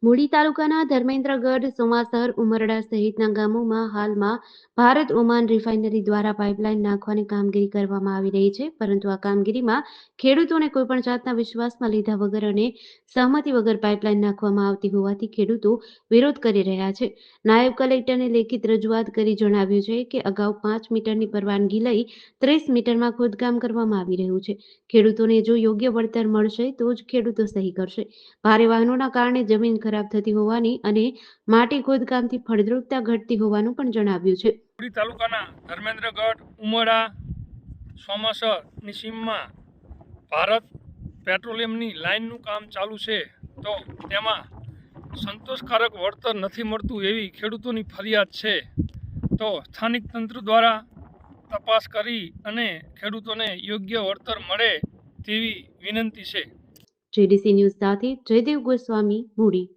મૂળી તાલુકાના ધર્મેન્દ્રગઢ, સોમાસર, ઉમરડા સહિતના ગામોમાં હાલમાં ભારત ઓમાન રિફાઇનરી દ્વારા પાઇપલાઇન નાખવાની કામગીરી કરવામાં આવી રહી છે, પરંતુ આ કામગીરીમાં ખેડૂતોને કોઈપણ જાતના વિશ્વાસમાં લીધા વગર અને સહમતિ વગર પાઇપલાઇન નાખવામાં આવતી હોવાથી ખેડૂતો વિરોધ કરી રહ્યા છે. નાયબ કલેક્ટરને લેખિત રજૂઆત કરી જણાવ્યું છે કે અગાઉ 5 મીટરની પરવાનગી લઈ 30 મીટરમાં ખોદકામ કરવામાં આવી રહ્યું છે. ખેડૂતોને જો યોગ્ય વળતર મળશે તો જ ખેડૂતો સહી કરશે. ભારે વાહનોના કારણે જમીન ખરાબ થતી હોવાની અને માટી ખોદકામથી ફળદ્રુપતા ઘટતી હોવાનું પણ જણાવ્યું છે. મૂળી તાલુકાના ધર્મેન્દ્રગઢ, ઉમરડા, સોમાસરની સીમમાં ભારત પેટ્રોલિયમની લાઇનનું કામ ચાલુ છે, તો તેમાં સંતોષકારક વળતર નથી મળતું એવી ખેડૂતોની ફરિયાદ છે. તો સ્થાનિક તંત્ર દ્વારા તપાસ કરી અને ખેડૂતોને યોગ્ય વળતર મળે તેવી વિનંતી છે. જેડીસી ન્યૂઝ સાથે જયદેવ ગોસ્વામી, મૂળી.